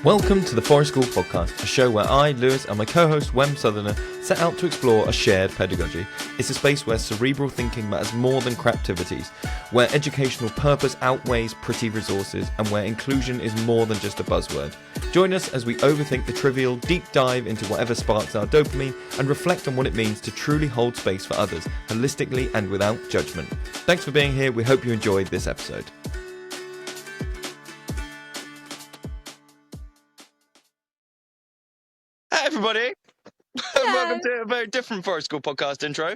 Welcome to the Forest School Podcast, a show where I, Lewis, and my co-host, Wem Southerner, set out to explore a shared pedagogy. It's a space where cerebral thinking matters more than craptivities, where educational purpose outweighs pretty resources, and where inclusion is more than just a buzzword. Join us as we overthink the trivial, deep dive into whatever sparks our dopamine, and reflect on what it means to truly hold space for others, holistically and without judgment. Thanks for being here. We hope you enjoyed this episode. Hi everybody, welcome to a very different Forest School podcast intro.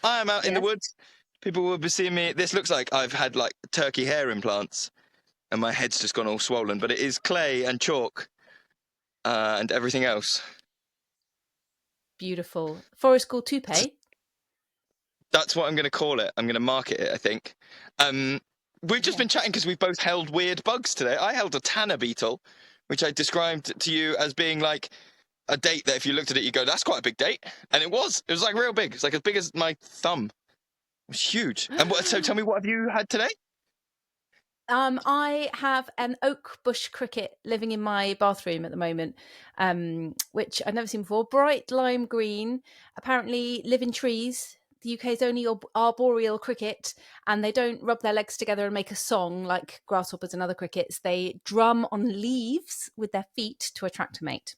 I am out in the woods. People will be seeing me. This looks like I've had like turkey hair implants and my head's just gone all swollen, but it is clay and chalk and everything else. Beautiful. Forest School toupee? That's what I'm going to call it. I'm going to market it, I think. We've just been chatting because we've both held weird bugs today. I held a tanner beetle, which I described to you as being like a date that if you looked at it, you go, that's quite a big date. And it was like real big. It's like as big as my thumb. It was huge. And so tell me, what have you had today? I have an oak bush cricket living in my bathroom at the moment, which I've never seen before. Bright lime green, apparently live in trees. The UK's only arboreal cricket, and they don't rub their legs together and make a song like grasshoppers and other crickets. They drum on leaves with their feet to attract a mate.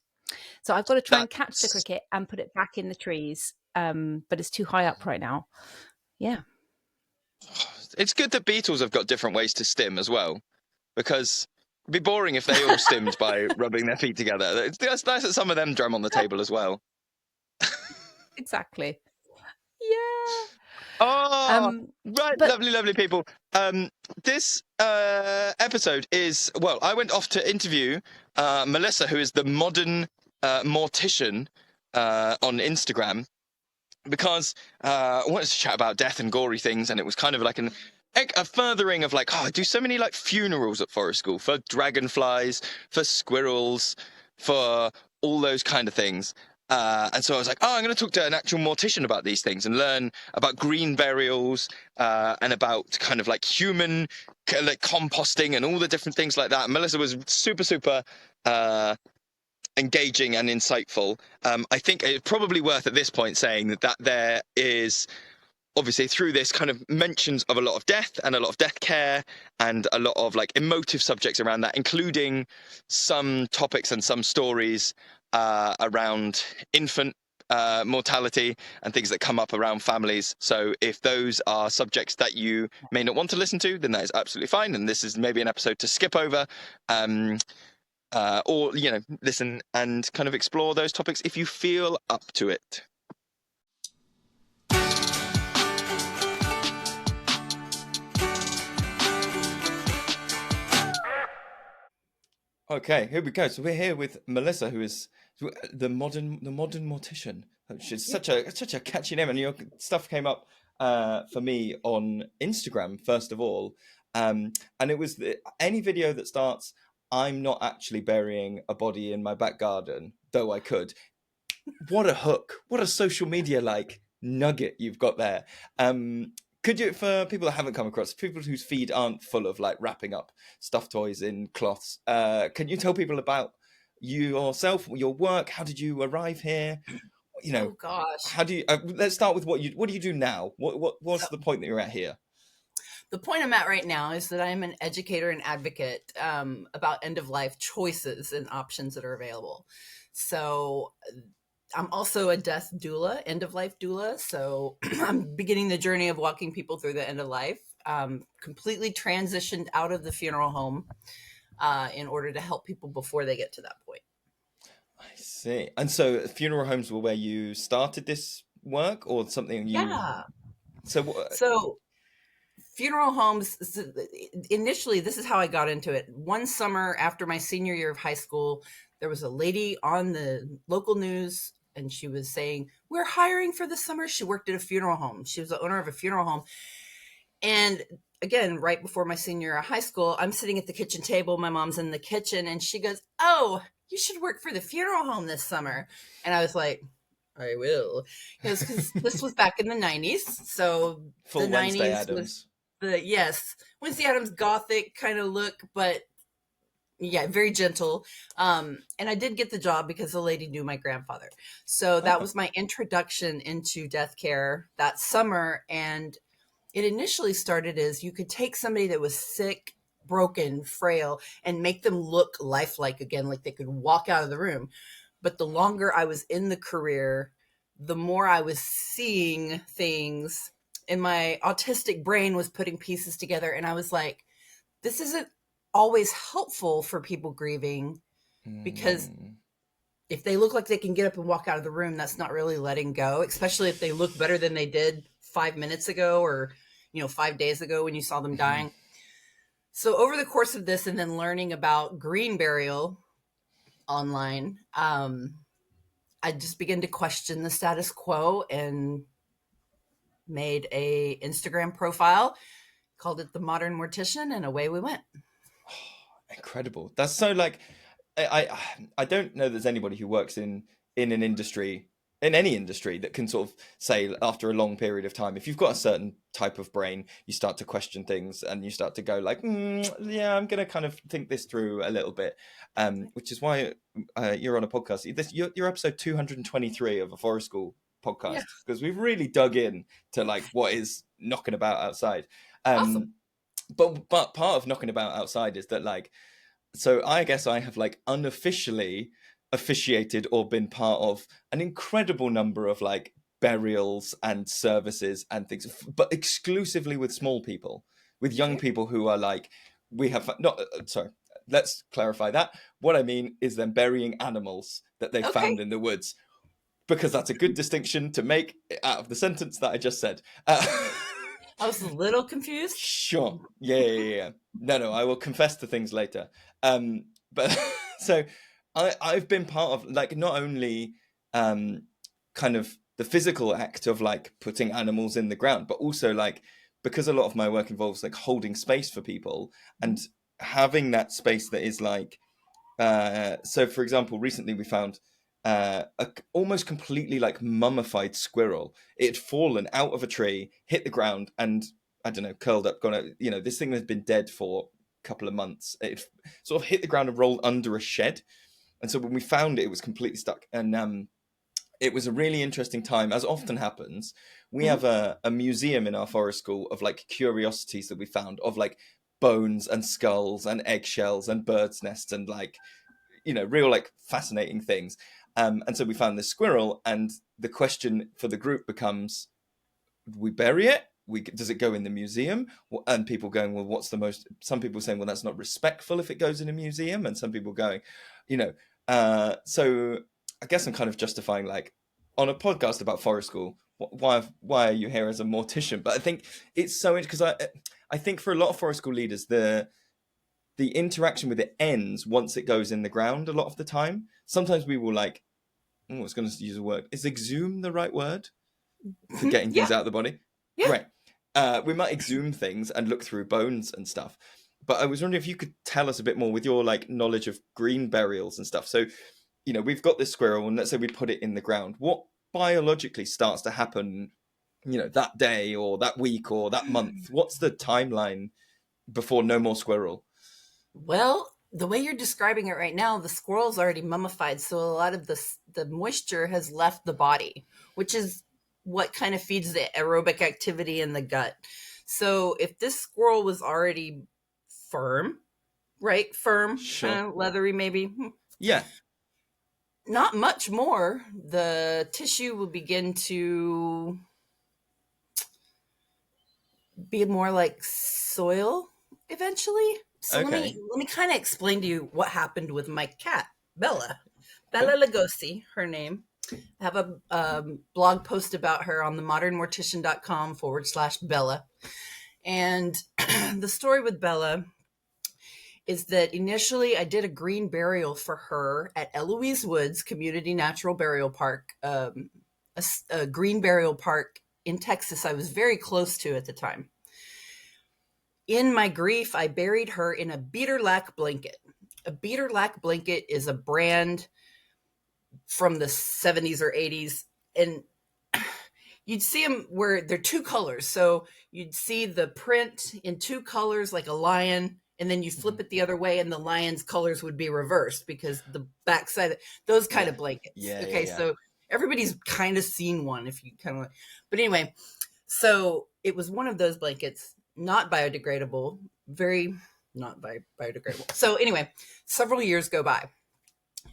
So I've got to try and catch the cricket and put it back in the trees, but it's too high up right now. Yeah. It's good that beetles have got different ways to stim as well, because it'd be boring if they all stimmed by rubbing their feet together. It's nice that some of them drum on the table as well. Exactly. Yeah. Oh, right. Lovely people. This episode is, well, I went off to interview Melissa, who is the Modern Mortician on Instagram, because I wanted to chat about death and gory things, and it was kind of like a furthering of like, I do so many like funerals at Forest School for dragonflies, for squirrels, for all those kind of things. And so I was like, I'm going to talk to an actual mortician about these things and learn about green burials and about kind of like human like composting and all the different things like that. And Melissa was super engaging and insightful. I think it's probably worth at this point saying that there is obviously through this kind of mentions of a lot of death and a lot of death care and a lot of like emotive subjects around that, including some topics and some stories around infant mortality and things that come up around families. So if those are subjects that you may not want to listen to, then that is absolutely fine. And this is maybe an episode to skip over. Or, listen and kind of explore those topics if you feel up to it. Okay, here we go. So we're here with Melissa, who is the modern mortician, which is such a catchy name. And your stuff came up for me on Instagram first of all, and it was any video that starts, "I'm not actually burying a body in my back garden, though I could." What a hook! What a social media like nugget you've got there. Could you, for people that haven't come across, people whose feed aren't full of like wrapping up stuffed toys in cloths, can you tell people about yourself, your work? How did you arrive here? Oh gosh. How do you? Let's start with what do you do now? What's the point that you're at here? The point I'm at right now is that I'm an educator and advocate about end-of-life choices and options that are available. So I'm also a death doula, end-of-life doula. So I'm beginning the journey of walking people through the end of life. Completely transitioned out of the funeral home in order to help people before they get to that point. I see. And so funeral homes were where you started this work, or something you... Yeah. So funeral homes, initially, this is how I got into it. One summer after my senior year of high school, there was a lady on the local news, and she was saying, "We're hiring for the summer." She worked at a funeral home. She was the owner of a funeral home. And again, right before my senior year of high school, I'm sitting at the kitchen table. My mom's in the kitchen, and she goes, "Oh, you should work for the funeral home this summer." And I was like, "I will." Because this was back in the 90s. So full the Wednesday 90s Addams. was Wednesday Addams Gothic kind of look, but Yeah, very gentle. And I did get the job because the lady knew my grandfather. So that was my introduction into death care that summer. And it initially started as you could take somebody that was sick, broken, frail, and make them look lifelike again, like they could walk out of the room. But the longer I was in the career, the more I was seeing things, and my autistic brain was putting pieces together. And I was like, this isn't always helpful for people grieving, because if they look like they can get up and walk out of the room, that's not really letting go, especially if they look better than they did 5 minutes ago, or 5 days ago when you saw them dying. So over the course of this, and then learning about green burial online, I just began to question the status quo and made a Instagram profile, called it the Modern Mortician, and away we went. Incredible. That's so like, I don't know there's anybody who works in an industry, in any industry, that can sort of say after a long period of time, if you've got a certain type of brain, you start to question things and you start to go like, yeah, I'm going to kind of think this through a little bit. Which is why you're on a podcast. You're episode 223 of a forest school podcast, because we've really dug in to like what is knocking about outside. Awesome. But part of knocking about outside is that like, so I guess I have like unofficially officiated or been part of an incredible number of like burials and services and things, but exclusively with small people, with young people who are like, we have not, sorry, let's clarify that. What I mean is them burying animals that they found in the woods, because that's a good distinction to make out of the sentence that I just said. I was a little confused. Sure. Yeah. No, I will confess to things later. But so I've been part of like not only kind of the physical act of like putting animals in the ground, but also like, because a lot of my work involves like holding space for people and having that space that is like, so for example, recently we found a almost completely like mummified squirrel. It had fallen out of a tree, hit the ground, and I don't know, curled up, gone. This thing has been dead for a couple of months. It sort of hit the ground and rolled under a shed, and so when we found it, it was completely stuck. And it was a really interesting time, as often happens. We have a museum in our forest school of like curiosities that we found, of like bones and skulls and eggshells and birds' nests and like, real like fascinating things. And so we found this squirrel, and the question for the group becomes, we bury it? Does it go in the museum? And people going, well, what's the most, some people saying, well, that's not respectful if it goes in a museum. And some people going, so I guess I'm kind of justifying, like, on a podcast about forest school, why are you here as a mortician? But I think it's so interesting, because I think for a lot of forest school leaders, the interaction with it ends once it goes in the ground a lot of the time. Sometimes we will like, I was going to use a word. Is exhume the right word for getting things out of the body? Yeah. Right. We might exhume things and look through bones and stuff. But I was wondering if you could tell us a bit more with your like knowledge of green burials and stuff. So, we've got this squirrel, and let's say we put it in the ground. What biologically starts to happen, that day or that week or that month? What's the timeline before no more squirrel? Well, the way you're describing it right now, the squirrel's already mummified, so a lot of the moisture has left the body, which is what kind of feeds the aerobic activity in the gut. So if this squirrel was already firm, right? Firm, sure. Leathery maybe. Yeah. Not much more. The tissue will begin to be more like soil eventually. So let me kind of explain to you what happened with my cat, Bella Lugosi, her name. I have a blog post about her on the modernmortician.com/Bella. And the story with Bella is that initially I did a green burial for her at Eloise Woods Community Natural Burial Park, a green burial park in Texas I was very close to at the time. In my grief, I buried her in a beaterlack blanket. A beaterlack blanket is a brand from the 70s or 80s. And you'd see them where they're two colors. So you'd see the print in two colors, like a lion and then you flip it the other way and the lion's colors would be reversed because the backside, those kind of blankets. Okay. So everybody's kind of seen one if you kind of, but anyway, so it was one of those blankets, not biodegradable, very not biodegradable. So anyway, several years go by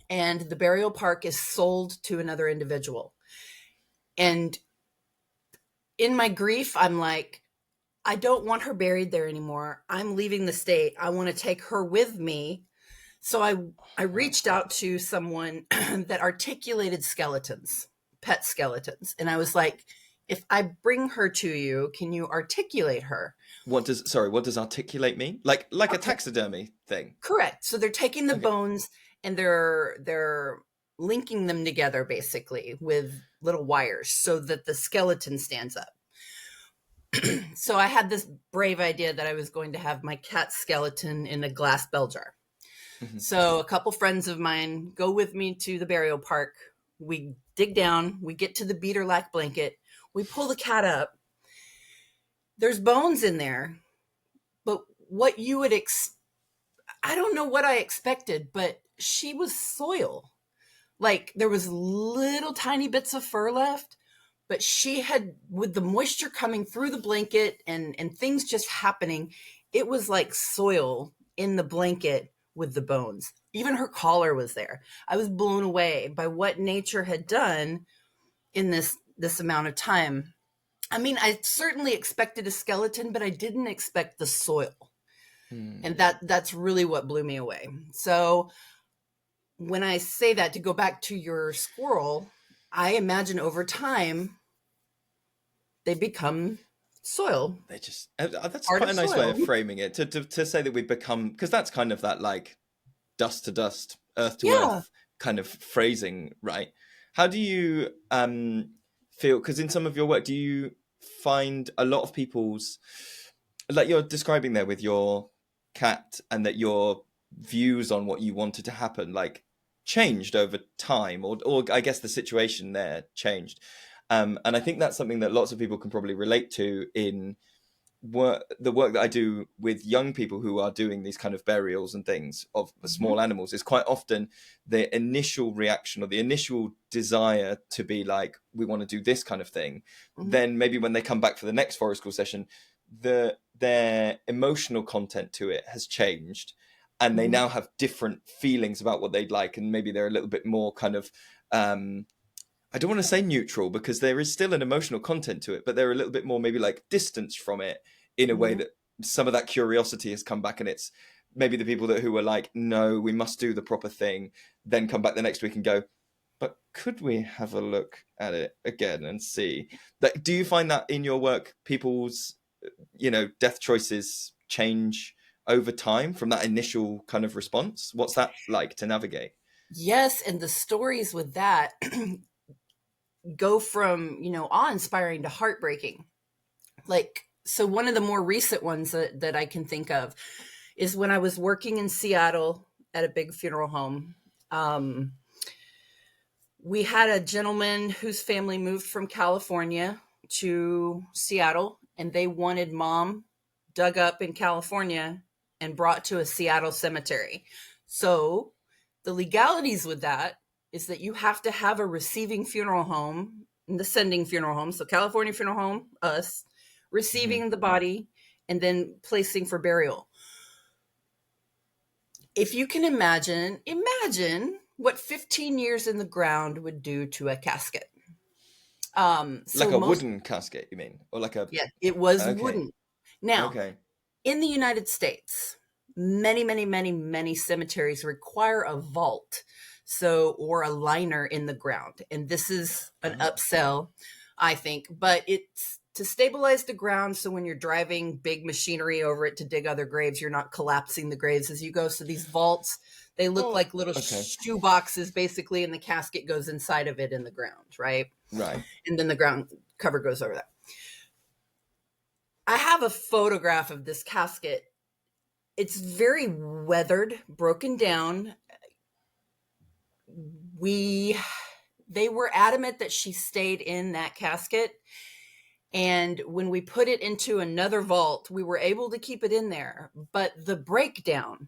and the burial park is sold to another individual. And in my grief, I'm like, I don't want her buried there anymore. I'm leaving the state. I want to take her with me. So I reached out to someone that articulated skeletons, pet skeletons. And I was like, if I bring her to you, can you articulate her? What does articulate mean? Like a taxidermy thing? Correct. So they're taking the bones and they're linking them together basically with little wires so that the skeleton stands up. So I had this brave idea that I was going to have my cat skeleton in a glass bell jar. Mm-hmm. So a couple friends of mine go with me to the burial park. We dig down, we get to the beater lac blanket, we pull the cat up. There's bones in there, but what you would I don't know what I expected, but she was soil. Like there was little tiny bits of fur left, but she had, with the moisture coming through the blanket and things just happening, it was like soil in the blanket with the bones. Even her collar was there. I was blown away by what nature had done in this amount of time. I mean, I certainly expected a skeleton, but I didn't expect the soil. And that's really what blew me away. So when I say that, to go back to your squirrel, I imagine over time, they become soil. They just, that's quite a nice way of framing it, to say that we become, because that's kind of that like dust to dust, earth to earth kind of phrasing, right? How do you feel, because in some of your work, do you find a lot of people's, like you're describing there with your cat, and that your views on what you wanted to happen like changed over time, or I guess the situation there changed? And I think that's something that lots of people can probably relate to in the work that I do with young people who are doing these kind of burials and things of small animals. Is quite often the initial reaction or the initial desire to be like, we want to do this kind of thing. Then maybe when they come back for the next forest school session, their emotional content to it has changed, and they now have different feelings about what they'd like, and maybe they're a little bit more kind of I don't want to say neutral, because there is still an emotional content to it, but they're a little bit more maybe like distanced from it in a way that some of that curiosity has come back. And it's maybe the people who were like, no, we must do the proper thing, then come back the next week and go, but could we have a look at it again and see? Like, do you find that in your work, people's, death choices change over time from that initial kind of response? What's that like to navigate? Yes. And the stories with that go from, awe-inspiring to heartbreaking. Like, so one of the more recent ones that I can think of is when I was working in Seattle at a big funeral home. We had a gentleman whose family moved from California to Seattle, and they wanted mom dug up in California and brought to a Seattle cemetery. So the legalities with that is that you have to have a receiving funeral home and the sending funeral home. So California Funeral Home, us, receiving the body and then placing for burial. If you can imagine what 15 years in the ground would do to a casket. Like a wooden casket, you mean? Or like a... Yeah, it was wooden. Now, in the United States, many, many, many, many cemeteries require a vault. Or a liner in the ground. And this is an upsell, I think, but it's to stabilize the ground. So when you're driving big machinery over it to dig other graves, you're not collapsing the graves as you go. So these vaults, they look like little shoe boxes basically, and the casket goes inside of it in the ground, right? Right. And then the ground cover goes over that. I have a photograph of this casket. It's very weathered, broken down. They were adamant that she stayed in that casket. And when we put it into another vault, we were able to keep it in there. But the breakdown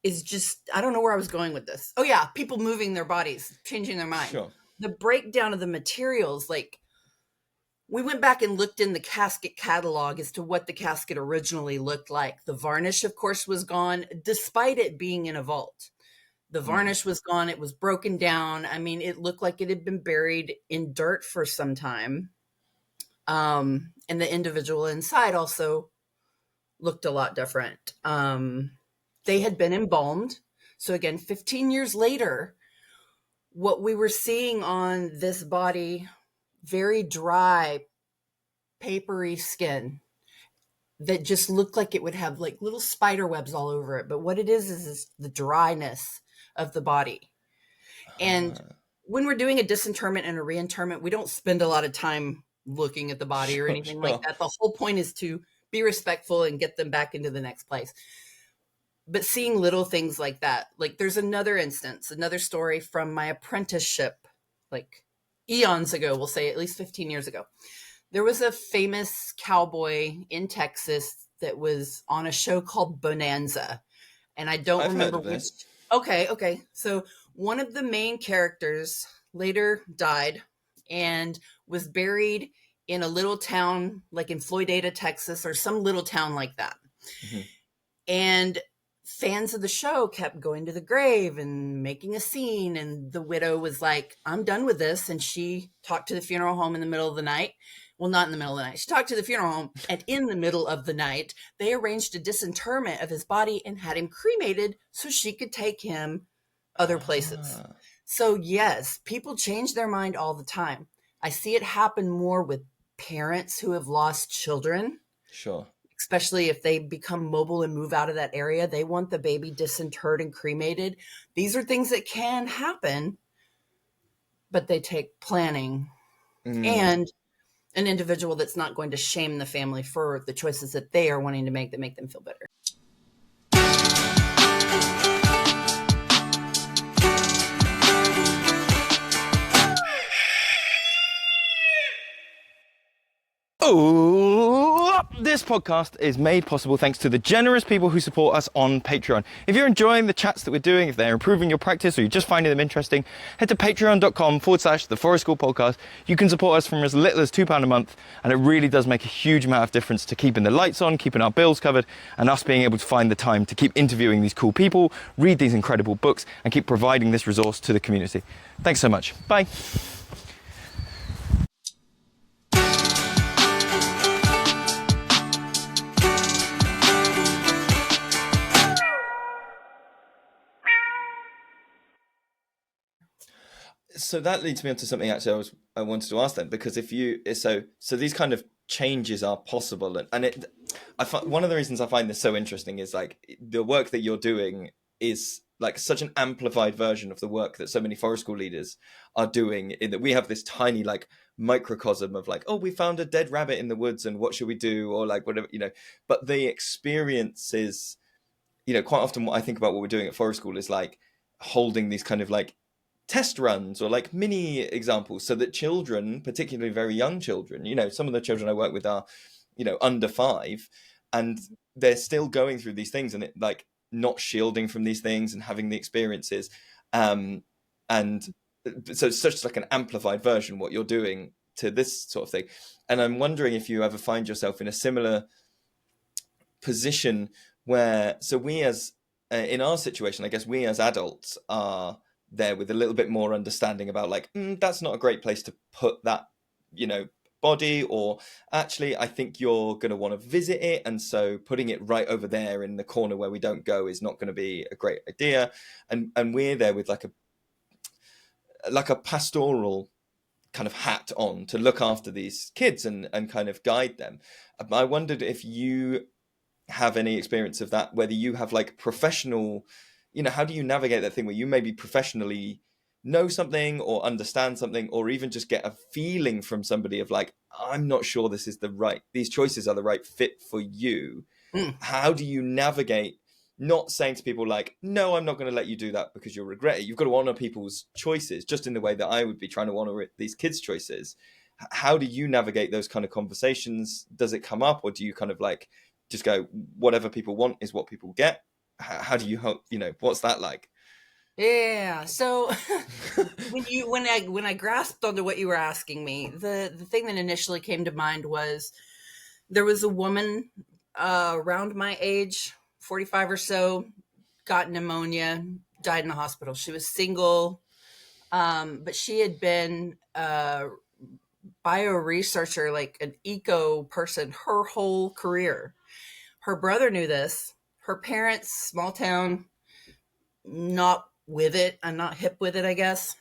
is just, I don't know where I was going with this. Oh yeah, people moving their bodies, changing their mind. Sure. The breakdown of the materials, like we went back and looked in the casket catalog as to what the casket originally looked like. The varnish, of course, was gone, despite it being in a vault. The varnish was gone. It was broken down. I mean, it looked like it had been buried in dirt for some time. And the individual inside also looked a lot different. They had been embalmed. So again, 15 years later, what we were seeing on this body, very dry, papery skin that just looked like it would have like little spider webs all over it. But what it is the dryness of the body. And when we're doing a disinterment and a reinterment, we don't spend a lot of time looking at the body or anything like that. The whole point is to be respectful and get them back into the next place. But seeing little things like that, like there's another instance, another story from my apprenticeship, like eons ago, we'll say at least 15 years ago. There was a famous cowboy in Texas that was on a show called Bonanza. And I don't remember which. Okay. So one of the main characters later died and was buried in a little town like in Floydada, Texas, or some little town like that. Mm-hmm. And fans of the show kept going to the grave and making a scene. And the widow was like, I'm done with this. And she talked to the funeral home in the middle of the night. Well, not in the middle of the night. She talked to the funeral home, and in the middle of the night, they arranged a disinterment of his body and had him cremated so she could take him other places. So yes, people change their mind all the time. I see it happen more with parents who have lost children. Sure. Especially if they become mobile and move out of that area. They want the baby disinterred and cremated. These are things that can happen, but they take planning and an individual that's not going to shame the family for the choices that they are wanting to make that make them feel better. Oh, this podcast is made possible thanks to the generous people who support us on Patreon. If you're enjoying the chats that we're doing, if they're improving your practice or you're just finding them interesting, head to patreon.com/the Forest School Podcast. You can support us from as little as £2 a month, and it really does make a huge amount of difference to keeping the lights on, keeping our bills covered, and us being able to find the time to keep interviewing these cool people, read these incredible books, and keep providing this resource to the community. Thanks so much. Bye. So that leads me on to something actually I wanted to ask then, because if you so these kind of changes are possible, and it I find one of the reasons I find this so interesting is like the work that you're doing is like such an amplified version of the work that so many forest school leaders are doing, in that we have this tiny like microcosm of like, oh, we found a dead rabbit in the woods and what should we do, or like whatever, you know, but the experience is, you know, quite often what I think about what we're doing at forest school is like holding these kind of like test runs or like mini examples so that children, particularly very young children, you know, some of the children I work with are, you know, under 5, and they're still going through these things, and it like not shielding from these things and having the experiences. And so it's such like an amplified version what you're doing to this sort of thing. And I'm wondering if you ever find yourself in a similar position where, so we as in our situation, I guess we as adults are there with a little bit more understanding about like, that's not a great place to put that, you know, body, or actually I think you're going to want to visit it, and so putting it right over there in the corner where we don't go is not going to be a great idea. And we're there with like a pastoral kind of hat on to look after these kids and kind of guide them. I wondered if you have any experience of that, whether you have like professional, you know, how do you navigate that thing where you maybe professionally know something or understand something, or even just get a feeling from somebody of like, I'm not sure these choices are the right fit for you. How do you navigate not saying to people like, no, I'm not going to let you do that because you'll regret it? You've got to honor people's choices just in the way that I would be trying to honor these kids' choices. How do you navigate those kind of conversations? Does it come up, or do you kind of like just go, whatever people want is what people get? How do you help, what's that like? Yeah. So when I grasped onto what you were asking me, the thing that initially came to mind was there was a woman around my age, 45 or so, got pneumonia, died in the hospital. She was single, but she had been a bioresearcher, like an eco person, her whole career. Her brother knew this. Her parents, small town, not with it. I'm not hip with it, I guess.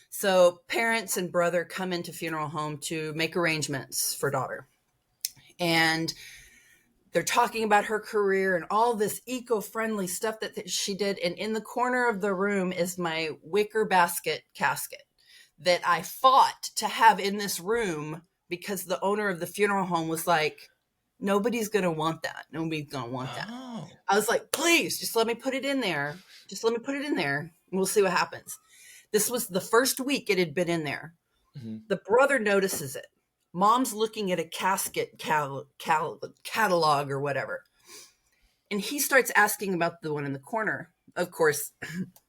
So parents and brother come into funeral home to make arrangements for daughter. And they're talking about her career and all this eco-friendly stuff that she did. And in the corner of the room is my wicker basket casket that I fought to have in this room because the owner of the funeral home was like, nobody's going to want that. Nobody's going to want that. Oh. I was like, please, just let me put it in there. Just let me put it in there and we'll see what happens. This was the first week it had been in there. Mm-hmm. The brother notices it. Mom's looking at a casket catalog or whatever. And he starts asking about the one in the corner. Of course,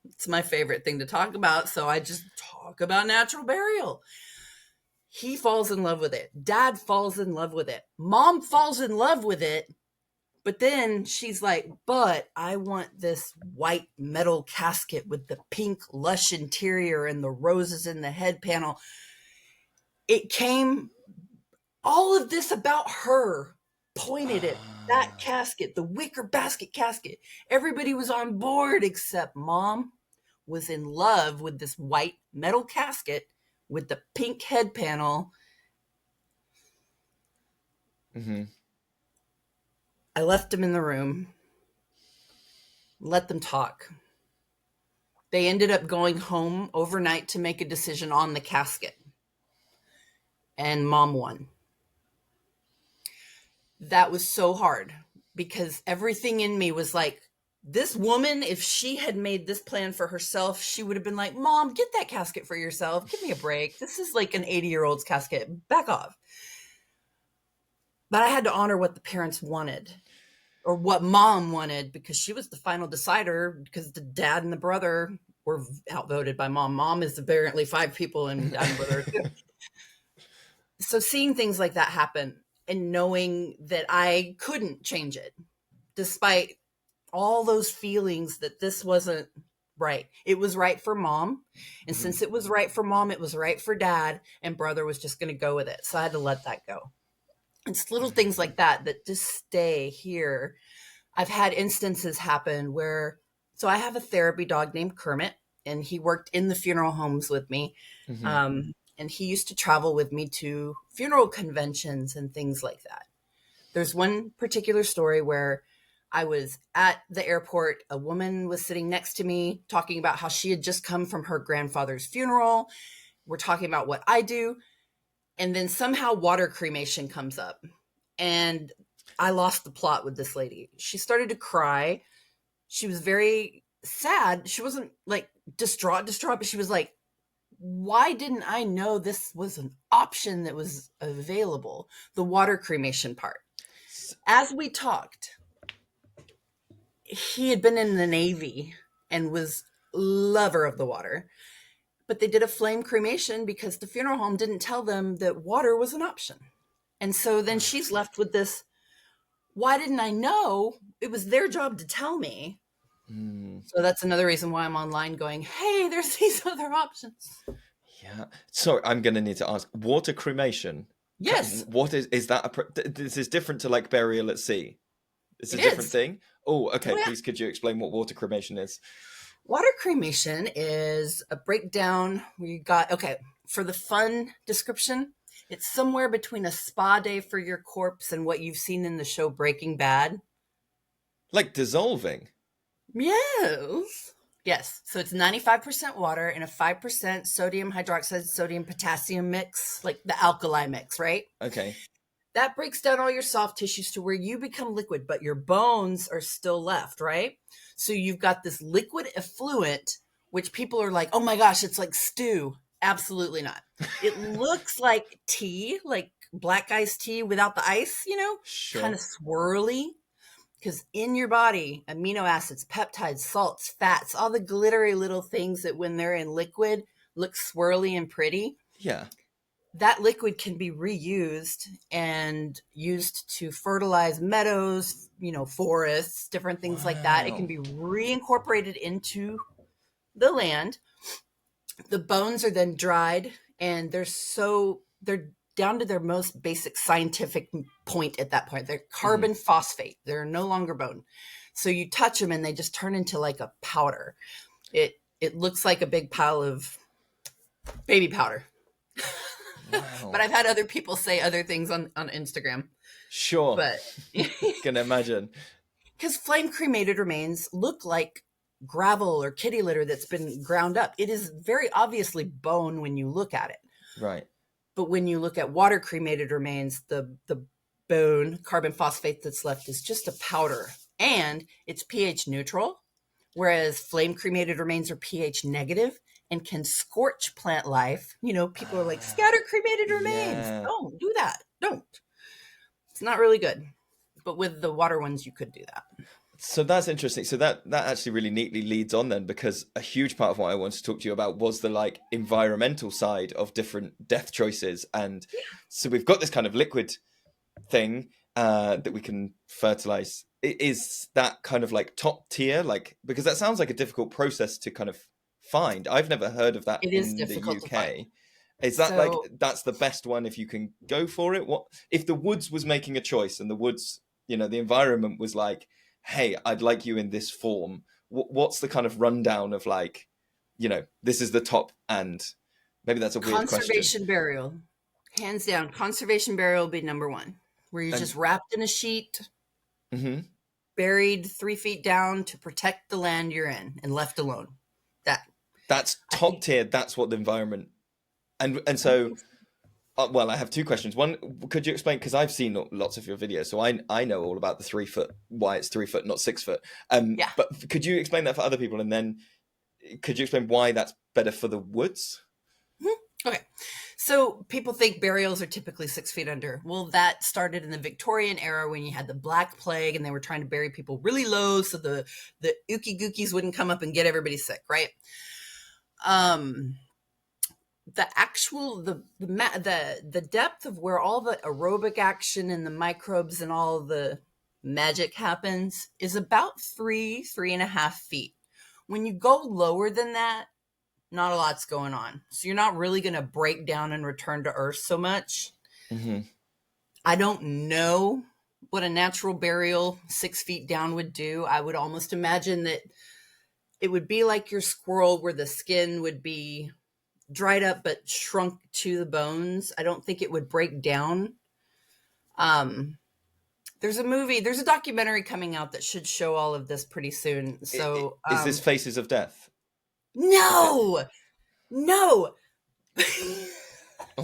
it's my favorite thing to talk about. So I just talk about natural burial. He falls in love with it. Dad falls in love with it. Mom falls in love with it. But then she's like, but I want this white metal casket with the pink lush interior and the roses in the head panel. It came, all of this about her pointed at that casket, the wicker basket casket. Everybody was on board except Mom was in love with this white metal casket with the pink head panel. Mm-hmm. I left them in the room, let them talk. They ended up going home overnight to make a decision on the casket. And Mom won. That was so hard because everything in me was like, this woman, if she had made this plan for herself, she would have been like, Mom, get that casket for yourself. Give me a break. This is like an 80-year-old's casket. Back off. But I had to honor what the parents wanted or what Mom wanted because she was the final decider because the dad and the brother were outvoted by Mom. Mom is apparently 5 people and I'm with her too. So seeing things like that happen and knowing that I couldn't change it despite all those feelings that this wasn't right. It was right for Mom. And since it was right for Mom, it was right for Dad, and brother was just going to go with it. So I had to let that go. It's little things like that that just stay here. I've had instances happen where, so I have a therapy dog named Kermit, and he worked in the funeral homes with me. Mm-hmm. And he used to travel with me to funeral conventions and things like that. There's one particular story where I was at the airport. A woman was sitting next to me talking about how she had just come from her grandfather's funeral. We're talking about what I do. And then somehow water cremation comes up. And I lost the plot with this lady. She started to cry. She was very sad. She wasn't like distraught, but she was like, why didn't I know this was an option that was available? The water cremation part. As we talked, he had been in the Navy and was lover of the water, but they did a flame cremation because the funeral home didn't tell them that water was an option. And so then she's left with this, why didn't I know? It was their job to tell me. So that's another reason why I'm online going, hey, there's these other options. Yeah. Sorry, I'm going to need to ask, water cremation? Yes. What is that? This is different to like burial at sea. It's a different thing? Oh, okay. Oh, yeah. Please, could you explain what water cremation is? Water cremation is a breakdown. For the fun description, it's somewhere between a spa day for your corpse and what you've seen in the show Breaking Bad. Like dissolving? Yes. So it's 95% water and a 5% sodium hydroxide, sodium potassium mix, like the alkali mix, right? Okay. That breaks down all your soft tissues to where you become liquid, but your bones are still left, right? So you've got this liquid effluent, which people are like, oh my gosh, it's like stew. Absolutely not. It looks like tea, like black iced tea without the ice, Sure. kind of swirly. Because in your body, amino acids, peptides, salts, fats, all the glittery little things that when they're in liquid look swirly and pretty. Yeah. That liquid can be reused and used to fertilize meadows, forests, different things like that. It can be reincorporated into the land. The bones are then dried, and they're down to their most basic scientific point at that point. They're carbon phosphate. They're no longer bone. So you touch them and they just turn into like a powder. It looks like a big pile of baby powder. Wow. But I've had other people say other things on Instagram. Sure. But can imagine. Because flame cremated remains look like gravel or kitty litter that's been ground up. It is very obviously bone when you look at it. Right. But when you look at water cremated remains, the bone, carbon phosphate that's left is just a powder. And it's pH neutral, whereas flame cremated remains are pH negative and can scorch plant life. People are like, scatter cremated remains. Yeah. Don't do that. Don't. It's not really good. But with the water ones, you could do that. So that's interesting. So that actually really neatly leads on then, because a huge part of what I wanted to talk to you about was the environmental side of different death choices. And so we've got this kind of liquid thing that we can fertilize. Is that kind of top tier? Because that sounds like a difficult process to kind of find. I've never heard of that in the UK. Is that that's the best one if you can go for it? What if the woods was making a choice and the woods, the environment was like, hey, I'd like you in this form. What's the kind of rundown of this is the top, and maybe that's a weird question. Conservation burial. Hands down, conservation burial would be number one, where you're just wrapped in a sheet, buried 3 feet down to protect the land you're in and left alone. That's top tier. That's what the environment. And so, well, I have two questions. One, could you explain, because I've seen lots of your videos, so I know all about the 3 foot, why it's 3 foot, not 6 foot. But could you explain that for other people? And then could you explain why that's better for the woods? Okay. So people think burials are typically 6 feet under. Well, that started in the Victorian era when you had the Black Plague and they were trying to bury people really low so the ookie gookies wouldn't come up and get everybody sick, right? The depth of where all the aerobic action and the microbes and all the magic happens is about 3.5 feet. When you go lower than that, not a lot's going on. So you're not really going to break down and return to earth so much. I don't know what a natural burial 6 feet down would do. I would almost imagine that it would be like your squirrel, where the skin would be dried up but shrunk to the bones. I don't think it would break down. There's a documentary coming out that should show all of this pretty soon. So is this Faces of Death? No. Oh,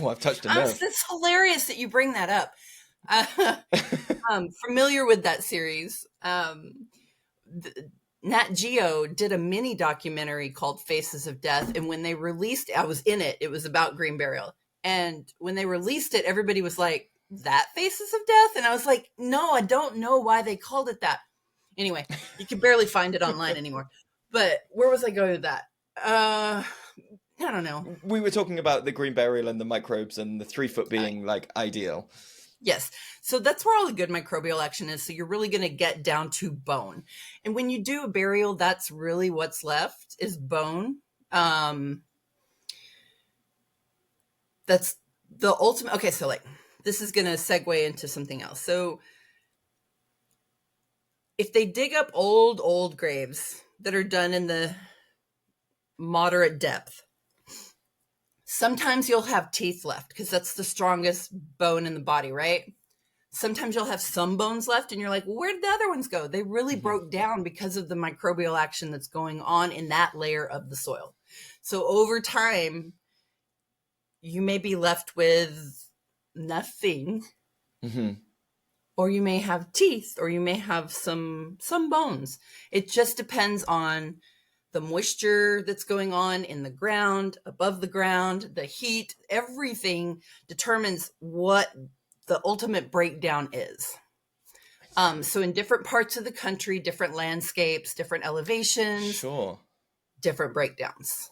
I've touched a nerve. It's hilarious that you bring that up. I'm familiar with that series. Nat Geo did a mini documentary called Faces of Death, and when they released it, I was in it. It was about green burial. And when they released it, everybody was like, that Faces of Death? And I was like, no, I don't know why they called it that. Anyway, you can barely find it online anymore. But where was I going with that? I don't know. We were talking about the green burial and the microbes and the 3 foot being ideal. Yes. So that's where all the good microbial action is. So you're really going to get down to bone. And when you do a burial, that's really what's left is bone. That's the ultimate. Okay. So this is going to segue into something else. So if they dig up old graves that are done in the moderate depth, sometimes you'll have teeth left because that's the strongest bone in the body, right? Sometimes you'll have some bones left and you're like, well, where did the other ones go? They really broke down because of the microbial action that's going on in that layer of the soil. So over time, you may be left with nothing, or you may have teeth, or you may have some bones. It just depends on the moisture that's going on in the ground, above the ground, the heat, everything determines what the ultimate breakdown is. So in different parts of the country, different landscapes, different elevations, Sure. different breakdowns.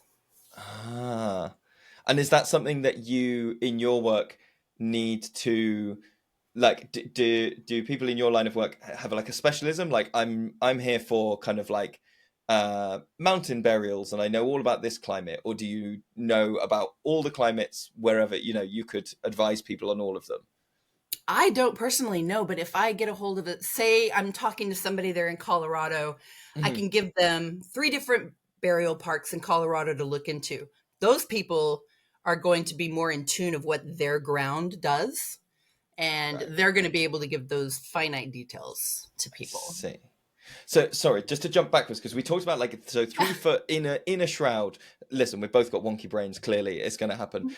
And is that something that you, in your work, need to, like, do people in your line of work have like a specialism? Like, I'm here for kind of like mountain burials, and I know all about this climate, or do you know about all the climates wherever, you know, you could advise people on all of them? I don't personally know, but if I get a hold of it, say I'm talking to somebody there in Colorado, I can give them 3 different burial parks in Colorado to look into. Those people are going to be more in tune of what their ground does, and they're going to be able to give those finite details to people. See. So sorry, just to jump backwards, because we talked about like, so 3 foot in a shroud. Listen, we've both got wonky brains. Clearly, it's going to happen.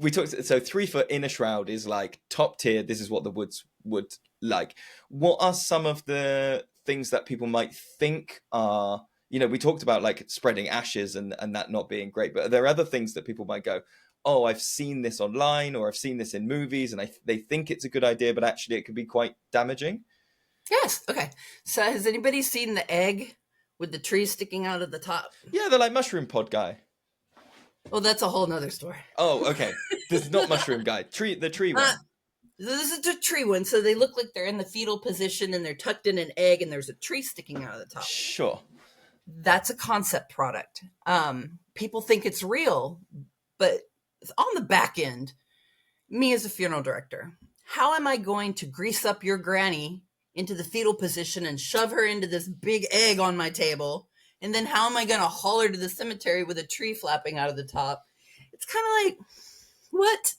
We talked, so 3 foot in a shroud is like top tier. This is what the woods would like. What are some of the things that people might think are, you know, we talked about like spreading ashes and that not being great, but are there other things that people might go, oh, I've seen this online, or I've seen this in movies, and they think it's a good idea, but actually it could be quite damaging? Yes. Okay. So has anybody seen the egg with the tree sticking out of the top? Yeah, they're like mushroom pod guy. Well, that's a whole nother story. Oh, okay. This is not mushroom guy. The tree one. This is the tree one. So they look like they're in the fetal position and they're tucked in an egg and there's a tree sticking out of the top. Sure. That's a concept product. People think it's real, but on the back end, me as a funeral director, how am I going to grease up your granny into the fetal position and shove her into this big egg on my table? And then how am I going to haul her to the cemetery with a tree flapping out of the top? It's kind of like, what?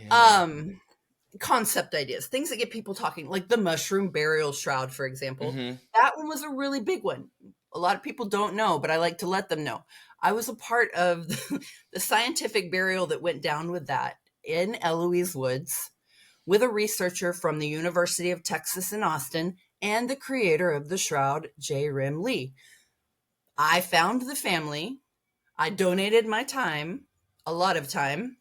Yeah. Concept ideas, things that get people talking, like the mushroom burial shroud, for example. That one was a really big one. A lot of people don't know, but I like to let them know. I was a part of the scientific burial that went down with that in Eloise Woods with a researcher from the University of Texas in Austin and the creator of the shroud, J. Rim Lee. I found the family. I donated my time, a lot of time.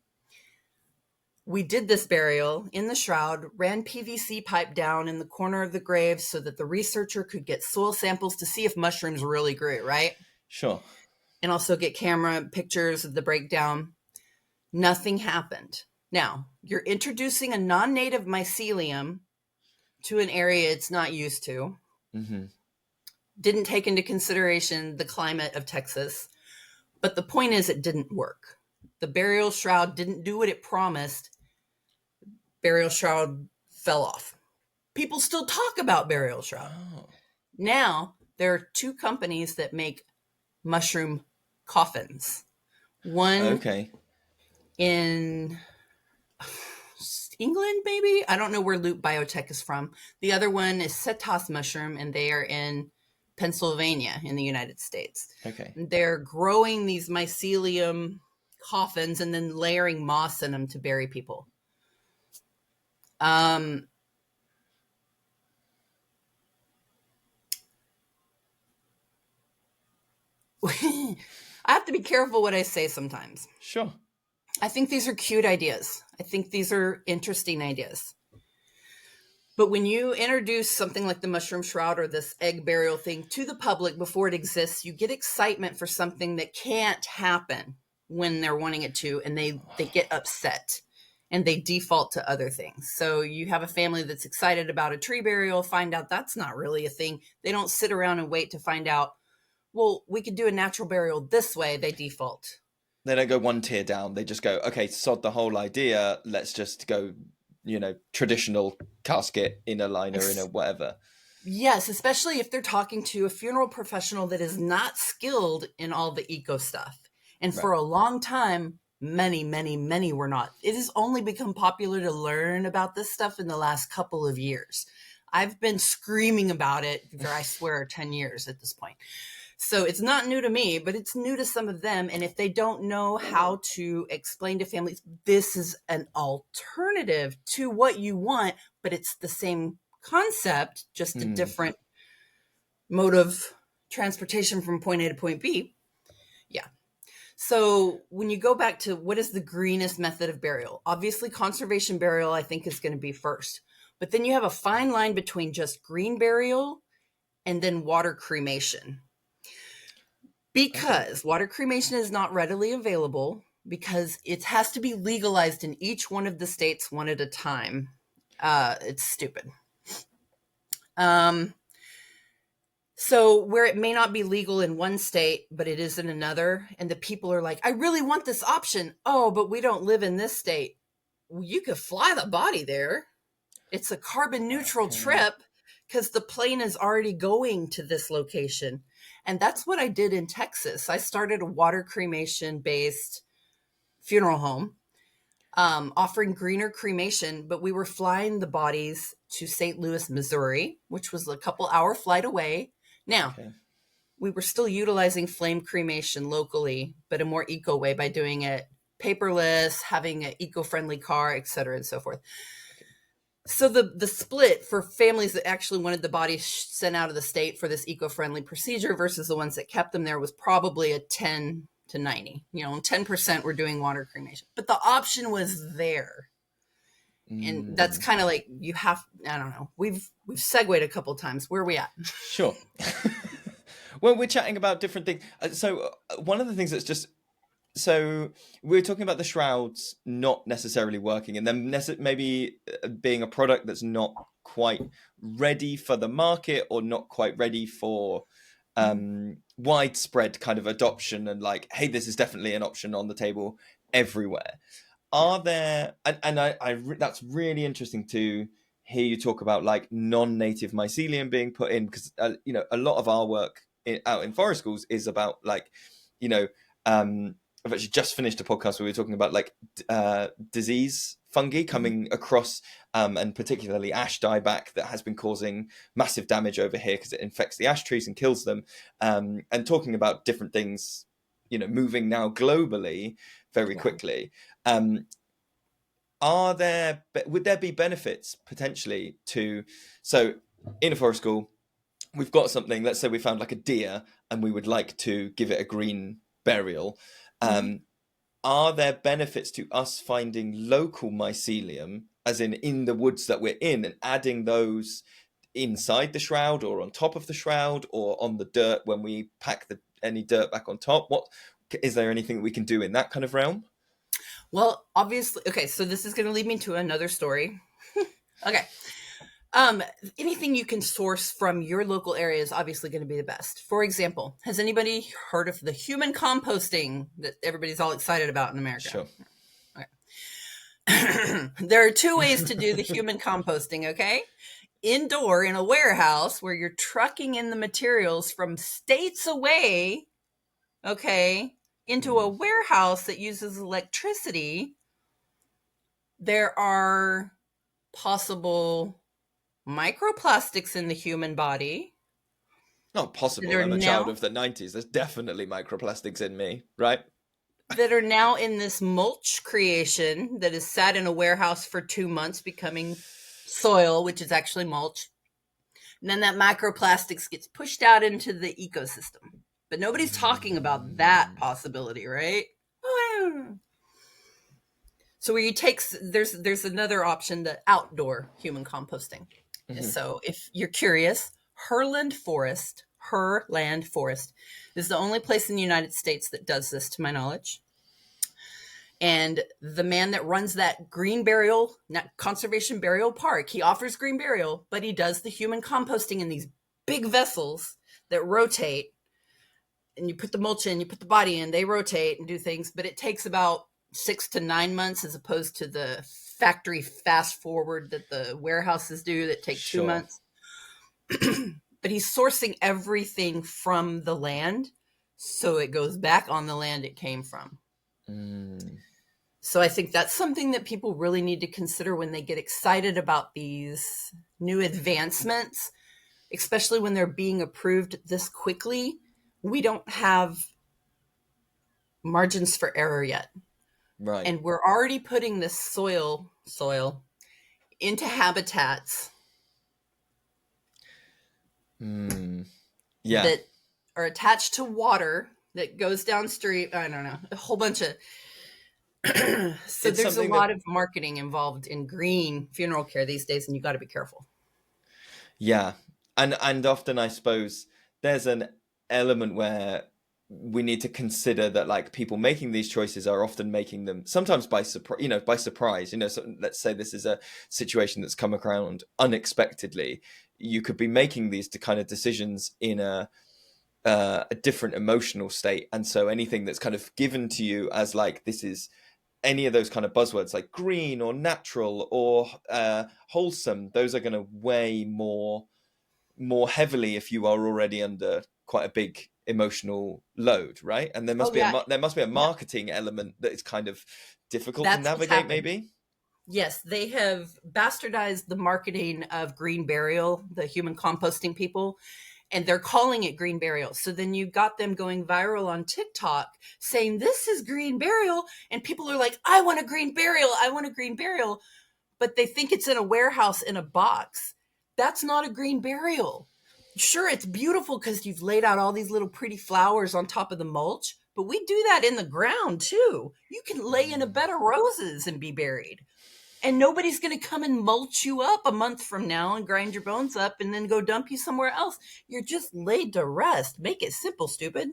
We did this burial in the shroud, ran PVC pipe down in the corner of the grave so that the researcher could get soil samples to see if mushrooms really grew, right? Sure. And also get camera pictures of the breakdown. Nothing happened. Now, you're introducing a non-native mycelium to an area it's not used to. Didn't take into consideration the climate of Texas. But the point is, it didn't work. The burial shroud didn't do what it promised. Burial shroud fell off. People still talk about burial shroud. Oh. Now, there are 2 companies that make mushroom coffins. One in England, maybe? I don't know where Loop Biotech is from. The other one is Setas Mushroom, and they are in Pennsylvania in the United States. They're growing these mycelium coffins and then layering moss in them to bury people. I have to be careful what I say sometimes. Sure. I think these are cute ideas. I think these are interesting ideas. But when you introduce something like the mushroom shroud or this egg burial thing to the public before it exists, you get excitement for something that can't happen when they're wanting it to, and they get upset and they default to other things. So you have a family that's excited about a tree burial, find out that's not really a thing. They don't sit around and wait to find out, well, we could do a natural burial this way. They default. They don't go one tier down. They just go, okay, sod the whole idea. Let's just go, you know, traditional casket in a liner, in a whatever. Yes, especially if they're talking to a funeral professional that is not skilled in all the eco stuff. And for a long time, many were not. It has only become popular to learn about this stuff in the last couple of years. I've been screaming about it for, I swear, 10 years at this point. So it's not new to me, but it's new to some of them. And if they don't know how to explain to families, this is an alternative to what you want, but it's the same concept, just a different mode of transportation from point A to point B. Yeah. So when you go back to what is the greenest method of burial, obviously conservation burial, I think, is going to be first. But then you have a fine line between just green burial and then water cremation. Because water cremation is not readily available, because it has to be legalized in each one of the states one at a time. It's stupid. So where it may not be legal in one state, but it is in another, and the people are like, I really want this option. Oh, but we don't live in this state. Well, you could fly the body there. It's a carbon neutral trip because the plane is already going to this location. And that's what I did in Texas. I started a water cremation based funeral home, offering greener cremation, but we were flying the bodies to St. Louis, Missouri, which was a couple hour flight away. Now, we were still utilizing flame cremation locally, but a more eco way by doing it paperless, having an eco-friendly car, et cetera, and so forth. So the split for families that actually wanted the body sent out of the state for this eco-friendly procedure versus the ones that kept them there was probably a 10 to 90. 10% were doing water cremation. But the option was there. And that's kind of like I don't know. We've segued a couple of times. Where are we at? Sure. Well, we're chatting about different things. So one of the things that's just... So we're talking about the shrouds not necessarily working, and then maybe being a product that's not quite ready for the market or not quite ready for widespread kind of adoption and like, hey, this is definitely an option on the table everywhere. Are there, and I that's really interesting to hear you talk about like non-native mycelium being put in, because a lot of our work out in forest schools is about like, I've actually just finished a podcast where we were talking about like disease fungi coming across, and particularly ash dieback that has been causing massive damage over here because it infects the ash trees and kills them, and talking about different things, moving now globally very quickly. Would there be benefits potentially so in a forest school, we've got something, let's say we found like a deer and we would like to give it a green burial. Are there benefits to us finding local mycelium, as in the woods that we're in, and adding those inside the shroud or on top of the shroud or on the dirt when we pack any dirt back on top? Is there anything that we can do in that kind of realm? Well, obviously, okay, so this is going to lead me to another story. Okay. Anything you can source from your local area is obviously going to be the best. For example, has anybody heard of the human composting that everybody's all excited about in America? Sure. Okay. There are two ways to do the human composting, okay? Indoor in a warehouse where you're trucking in the materials from states away, okay, into a warehouse that uses electricity. There are possible microplastics in the human body. Not possible. I'm a child of the 90s. There's definitely microplastics in me, right? That are now in this mulch creation that is sat in a warehouse for 2 months, becoming soil, which is actually mulch. And then that microplastics gets pushed out into the ecosystem. But nobody's talking about that possibility, right? So where you take, there's another option, the outdoor human composting. So if you're curious, Herland Forest is the only place in the United States that does this, to my knowledge. And the man that runs that conservation burial park, he offers green burial, but he does the human composting in these big vessels that rotate. And you put the mulch in, you put the body in, they rotate and do things, but it takes about 6 to 9 months as opposed to the factory fast forward that the warehouses do that take 2 months. But he's sourcing everything from the land, so it goes back on the land it came from. So I think that's something that people really need to consider when they get excited about these new advancements, especially when they're being approved this quickly. We don't have margins for error yet. Right. And we're already putting this soil into habitats that are attached to water that goes downstream. I don't know, a whole bunch of. So there's a lot of marketing involved in green funeral care these days, and you got to be careful. Yeah, and often I suppose there's an element where we need to consider that like people making these choices are often making them sometimes by surprise. So let's say this is a situation that's come around unexpectedly. You could be making these kind of decisions in a different emotional state, and so anything that's kind of given to you as like this is any of those kind of buzzwords like green or natural or wholesome, those are going to weigh more heavily if you are already under quite a big emotional load, right? And there must be a marketing element that is kind of difficult to navigate, maybe. Yes, they have bastardized the marketing of green burial, the human composting people, and they're calling it green burial. So then you got them going viral on TikTok saying this is green burial, and people are like, I want a green burial, I want a green burial, but they think it's in a warehouse in a box. That's not a green burial. Sure, it's beautiful because you've laid out all these little pretty flowers on top of the mulch, but we do that in the ground too. You can lay in a bed of roses and be buried. And nobody's going to come and mulch you up a month from now and grind your bones up and then go dump you somewhere else. You're just laid to rest. Make it simple, stupid.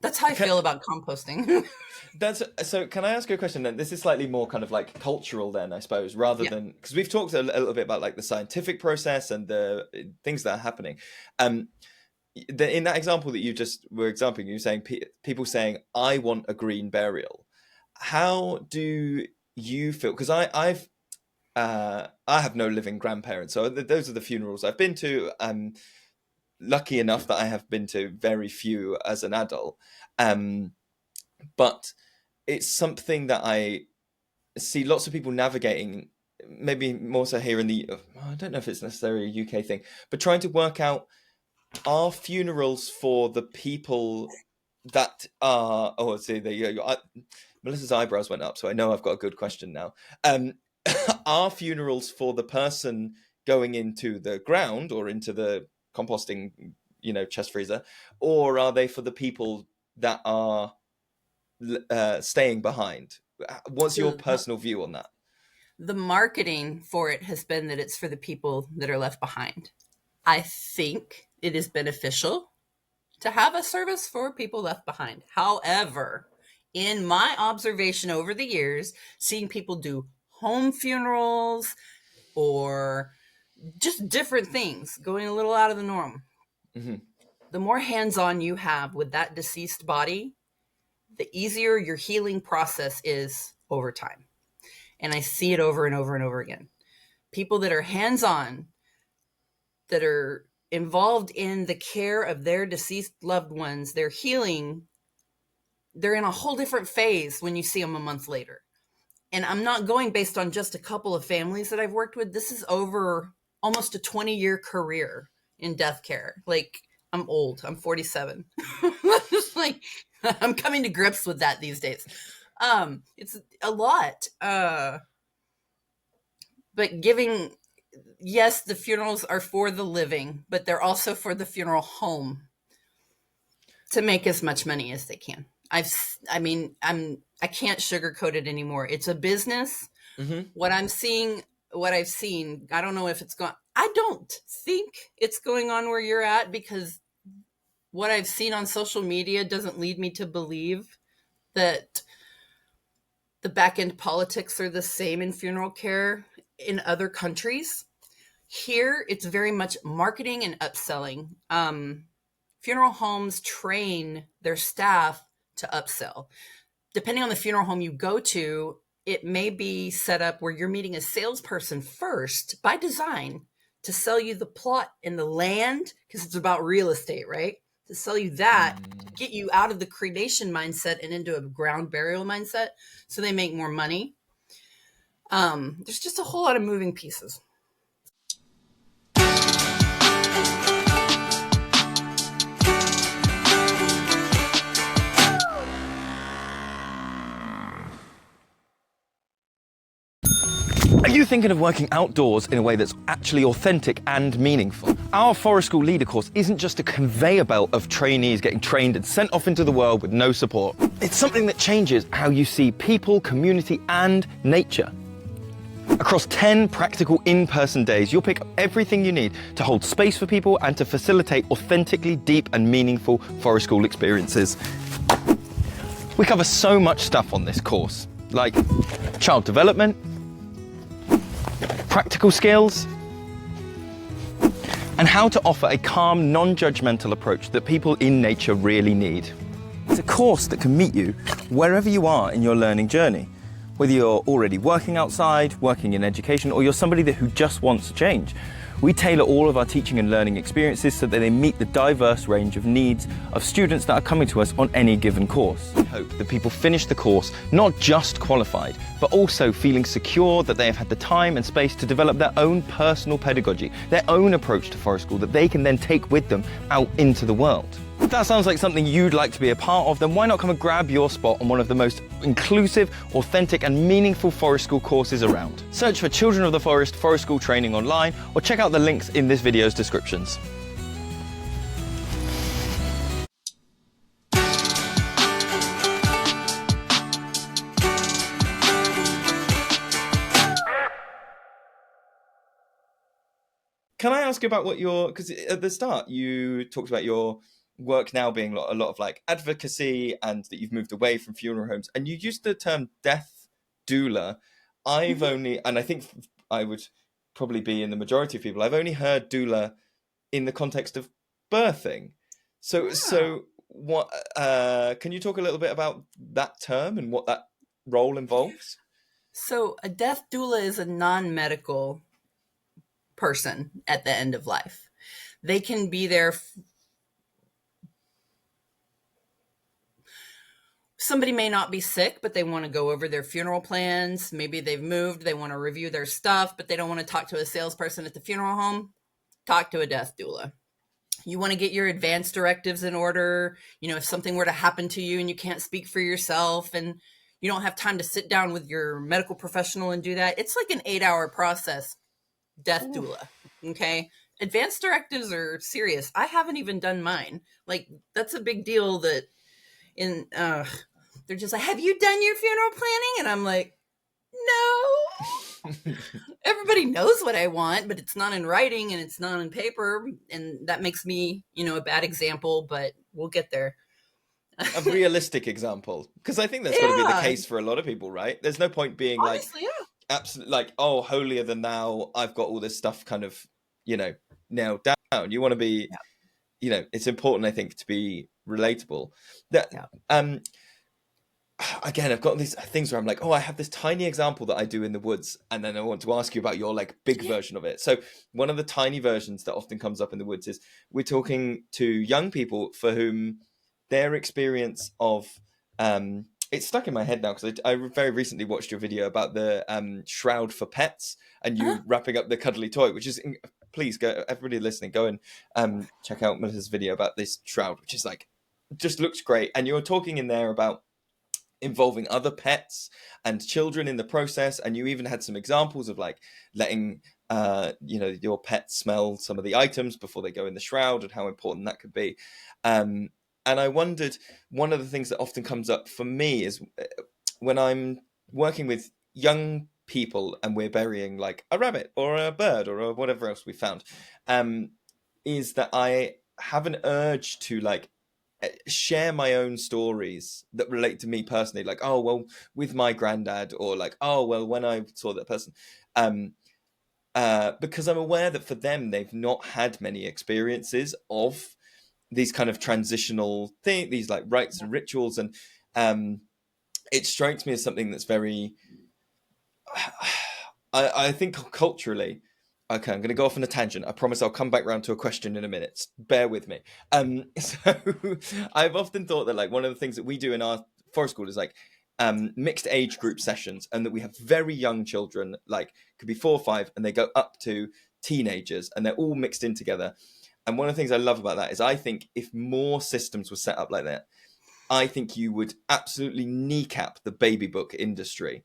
That's how I feel about composting. So can I ask you a question then? This is slightly more kind of like cultural then, I suppose, rather than, because we've talked a little bit about like the scientific process and the things that are happening. In that example that you just were exampling, you were saying people saying, I want a green burial. How do you feel? Because I have no living grandparents, so those are the funerals I've been to. I'm lucky enough that I have been to very few as an adult. But it's something that I see lots of people navigating, maybe more so here in the, I don't know if it's necessarily a UK thing, but trying to work out, are funerals for the people that are, there you go. Melissa's eyebrows went up, so I know I've got a good question now. Are funerals for the person going into the ground or into the composting, chest freezer, or are they for the people that are staying behind? What's your personal view on that? The marketing for it has been that it's for the people that are left behind. I think it is beneficial to have a service for people left behind. However, in my observation over the years, seeing people do home funerals or just different things, going a little out of the norm, the more hands-on you have with that deceased body, the easier your healing process is over time. And I see it over and over and over again. People that are hands-on, that are involved in the care of their deceased loved ones, their healing, they're in a whole different phase when you see them a month later. And I'm not going based on just a couple of families that I've worked with. This is over almost a 20-year career in death care. Like, I'm old. I'm 47. Just like, I'm coming to grips with that these days. It's a lot. But yes, the funerals are for the living, but they're also for the funeral home to make as much money as they can. I can't sugarcoat it anymore. It's a business. What I've seen, I don't know if it's gone. I don't think it's going on where you're at, because what I've seen on social media doesn't lead me to believe that the back end politics are the same in funeral care in other countries. Here, it's very much marketing and upselling. Funeral homes train their staff to upsell. Depending on the funeral home you go to, it may be set up where you're meeting a salesperson first by design to sell you the plot and the land, because it's about real estate, right? To sell you that, get you out of the cremation mindset and into a ground burial mindset, so they make more money. There's just a whole lot of moving pieces. Are you thinking of working outdoors in a way that's actually authentic and meaningful? Our Forest School Leader course isn't just a conveyor belt of trainees getting trained and sent off into the world with no support. It's something that changes how you see people, community, and nature. Across 10 practical in-person days, you'll pick up everything you need to hold space for people and to facilitate authentically deep and meaningful Forest School experiences. We cover so much stuff on this course, like child development, practical skills, and how to offer a calm, non-judgmental approach that people in nature really need. It's a course that can meet you wherever you are in your learning journey. Whether you're already working outside, working in education, or you're somebody who just wants to change. We tailor all of our teaching and learning experiences so that they meet the diverse range of needs of students that are coming to us on any given course. We hope that people finish the course not just qualified, but also feeling secure that they have had the time and space to develop their own personal pedagogy, their own approach to Forest School that they can then take with them out into the world. If that sounds like something you'd like to be a part of, then why not come and grab your spot on one of the most inclusive, authentic and meaningful Forest School courses around. Search for Children of the Forest Forest School Training online or check out the links in this video's descriptions. Can I ask you about what because at the start you talked about your work now being a lot of like advocacy and that you've moved away from funeral homes, and you used the term death doula. I've only, and I think I would probably be in the majority of people, I've only heard doula in the context of birthing. So what, can you talk a little bit about that term and what that role involves? So a death doula is a non-medical person at the end of life. They can be there. Somebody may not be sick, but they want to go over their funeral plans. Maybe they've moved, they want to review their stuff, but they don't want to talk to a salesperson at the funeral home. Talk to a death doula. You want to get your advance directives in order. You know, if something were to happen to you and you can't speak for yourself and you don't have time to sit down with your medical professional and do that, it's like an 8-hour process. Death doula. Okay. Advance directives are serious. I haven't even done mine. Like, that's a big deal that they're just like, have you done your funeral planning? And I'm like, no. Everybody knows what I want, but it's not in writing and it's not in paper. And that makes me, a bad example, but we'll get there. A realistic example. Because I think that's got to be the case for a lot of people, right? There's no point being honestly, absolutely like, oh, holier than thou, I've got all this stuff kind of, nailed down. You want to be, it's important, I think, to be relatable. Again, I've got these things where I'm like, oh, I have this tiny example that I do in the woods, and then I want to ask you about your like big version of it. So one of the tiny versions that often comes up in the woods is we're talking to young people for whom their experience of it's stuck in my head now because I very recently watched your video about the shroud for pets and you wrapping up the cuddly toy, which is, please go, everybody listening, go and check out Melissa's video about this shroud, which is like, just looks great. And you're talking in there about involving other pets and children in the process, and you even had some examples of like letting your pet smell some of the items before they go in the shroud and how important that could be. And I wondered, one of the things that often comes up for me is when I'm working with young people and we're burying like a rabbit or a bird or whatever else we found, is that I have an urge to like share my own stories that relate to me personally, like, oh, well, with my granddad, or like, oh, well, when I saw that person, because I'm aware that for them, they've not had many experiences of these kind of transitional things, these like rites and rituals. And it strikes me as something that's very, I think culturally, okay, I'm going to go off on a tangent. I promise I'll come back around to a question in a minute. Bear with me. So I've often thought that like one of the things that we do in our forest school is like mixed age group sessions, and that we have very young children, like could be 4 or 5, and they go up to teenagers, and they're all mixed in together. And one of the things I love about that is I think if more systems were set up like that, I think you would absolutely kneecap the baby book industry.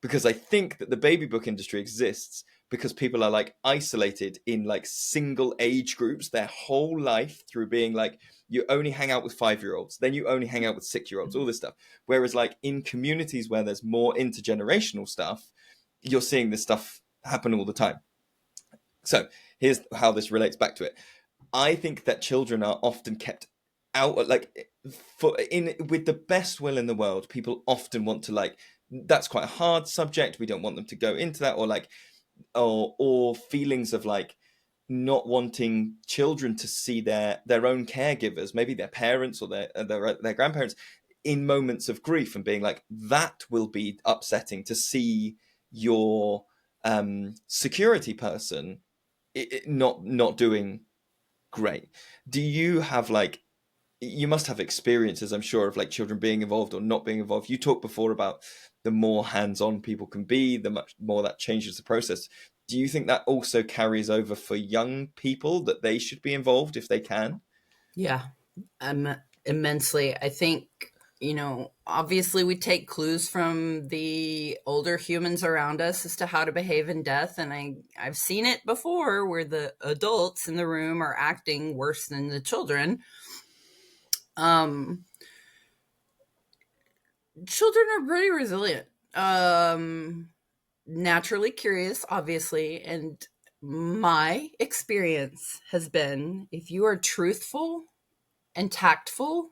because I think that the baby book industry exists because people are like isolated in like single age groups their whole life through being like, you only hang out with 5-year-olds, then you only hang out with 6-year-olds, all this stuff. Whereas like in communities where there's more intergenerational stuff, you're seeing this stuff happen all the time. So here's how this relates back to it. I think that children are often kept out, like with the best will in the world. People often want to like, that's quite a hard subject. We don't want them to go into that, or like, or feelings of like not wanting children to see their own caregivers, maybe their parents or their grandparents, in moments of grief, and being like, that will be upsetting to see your security person not doing great. Do you have like, you must have experiences, I'm sure, of like children being involved or not being involved. You talked before about the more hands-on people can be, the much more that changes the process. Do you think that also carries over for young people, that they should be involved if they can? Yeah, immensely. I think, you know, obviously we take clues from the older humans around us as to how to behave in death. And I've seen it before where the adults in the room are acting worse than the children. Children are pretty resilient, naturally curious, obviously. And my experience has been, if you are truthful and tactful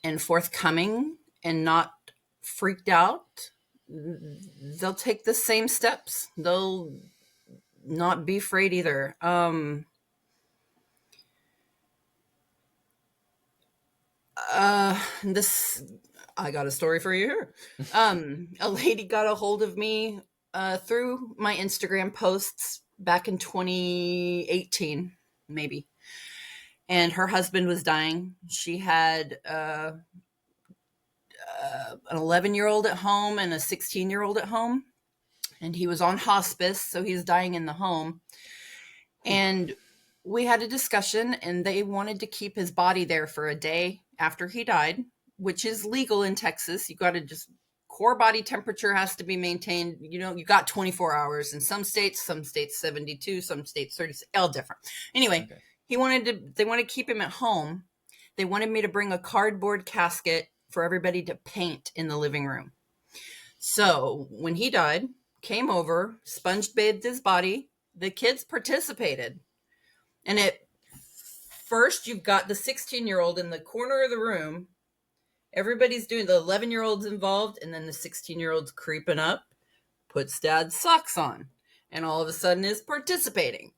and forthcoming and not freaked out, they'll take the same steps. They'll not be afraid either. I got a story for you here. A lady got a hold of me through my Instagram posts back in 2018, maybe. And her husband was dying. She had an 11-year-old at home and a 16-year-old at home. And he was on hospice, so he's dying in the home. And we had a discussion, and they wanted to keep his body there for a day after he died, which is legal in Texas. You got to just, core body temperature has to be maintained. You know, you got 24 hours in some states 72, some states 30, all different. Anyway, okay. They wanted to keep him at home. They wanted me to bring a cardboard casket for everybody to paint in the living room. So when he died, came over, sponge bathed his body. The kids participated. And at first, you've got the 16-year-old in the corner of the room. Everybody's doing, the 11-year-old's involved, and then the 16-year-old's creeping up, puts dad's socks on, and all of a sudden is participating.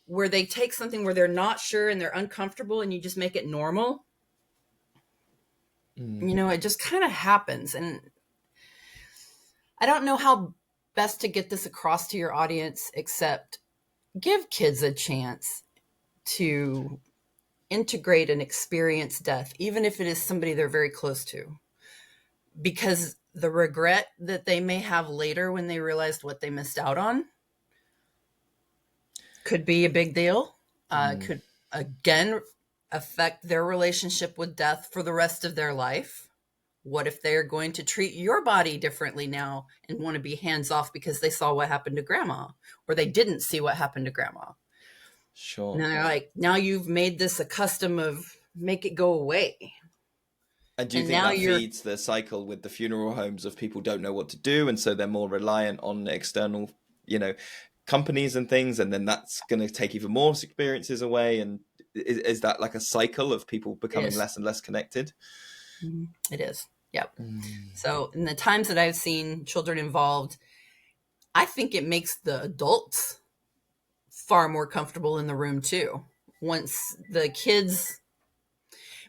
Where they take something where they're not sure and they're uncomfortable, and you just make it normal. You know, it just kind of happens. And I don't know how best to get this across to your audience, except give kids a chance to integrate and experience death, even if it is somebody they're very close to, because the regret that they may have later when they realized what they missed out on could be a big deal. Could again affect their relationship with death for the rest of their life. What if they're going to treat your body differently now and want to be hands off because they saw what happened to grandma, or they didn't see what happened to grandma? Sure. And they're like, now you've made this a custom of make it go away. And do you think that feeds the cycle with the funeral homes of people don't know what to do, and so they're more reliant on external, you know, companies and things, and then that's going to take even more experiences away? And is that like a cycle of people becoming less and less connected? It is. Yep. So in the times that I've seen children involved, I think it makes the adults far more comfortable in the room too. Once the kids,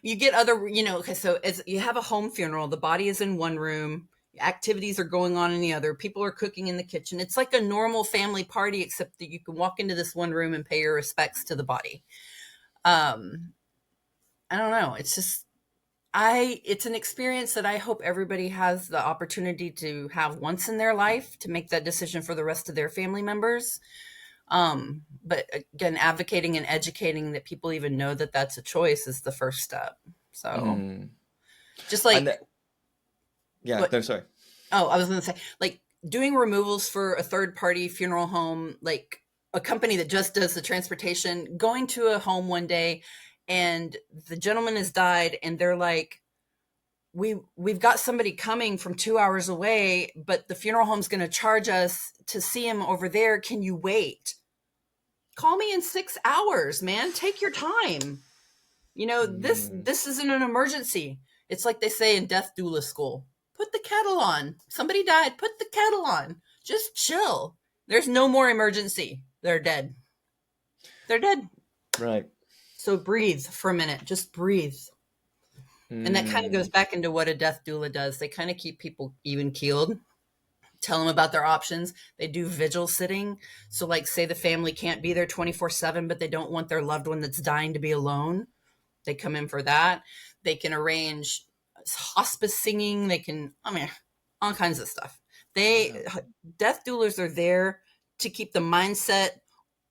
you get other, you know, okay, so as you have a home funeral, the body is in one room, activities are going on in the other, people are cooking in the kitchen. It's like a normal family party, except that you can walk into this one room and pay your respects to the body. I don't know. It's just, it's an experience that I hope everybody has the opportunity to have once in their life, to make that decision for the rest of their family members. But again, advocating and educating that people even know that that's a choice is the first step. So just like, no, sorry. Oh, I was going to say, like, doing removals for a third party funeral home, like a company that just does the transportation, going to a home one day and the gentleman has died and they're like, we've got somebody coming from 2 hours away, but the funeral home's going to charge us to see him over there. Can you wait? Call me in 6 hours, man. Take your time. You know, this isn't an emergency. It's like they say in death doula school. Put the kettle on. Somebody died. Put the kettle on. Just chill. There's no more emergency. They're dead. They're dead. Right. So breathe for a minute. Just breathe. And that kind of goes back into what a death doula does. They kind of keep people even keeled, tell them about their options. They do vigil sitting. So like say the family can't be there 24/7, but they don't want their loved one that's dying to be alone. They come in for that. They can arrange hospice singing. They can, all kinds of stuff. Death doulas are there to keep the mindset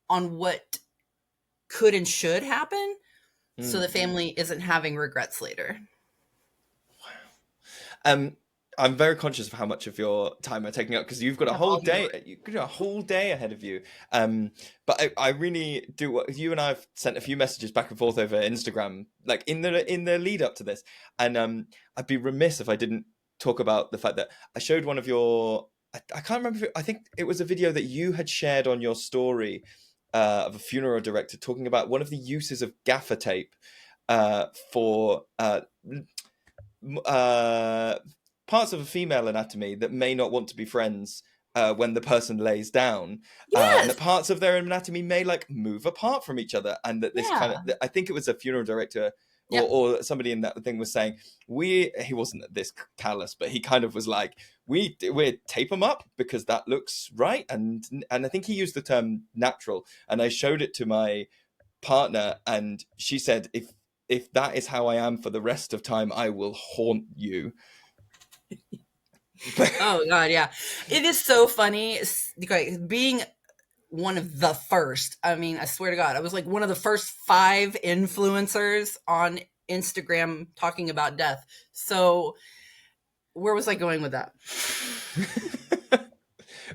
on what could and should happen. So the family isn't having regrets later. Wow. I'm very conscious of how much of your time I'm taking up because you've got a whole day. You've got a whole day ahead of you. But I really do. You and I have sent a few messages back and forth over Instagram, like in the lead up to this, and I'd be remiss if I didn't talk about the fact that I showed one of your. I can't remember. I think it was a video that you had shared on your story of a funeral director talking about one of the uses of gaffer tape for parts of a female anatomy that may not want to be friends when the person lays down. Yes. And the parts of their anatomy may like move apart from each other. And that this kind of, I think it was a funeral director or somebody in that thing was saying, he wasn't this callous, but he kind of was like, we tape them up because that looks right. And I think he used the term natural. And I showed it to my partner and she said, if that is how I am for the rest of time, I will haunt you. Oh God, yeah. It is so funny being one of the first. I mean, I swear to God, I was like one of the first 5 influencers on Instagram talking about death. So where was I going with that?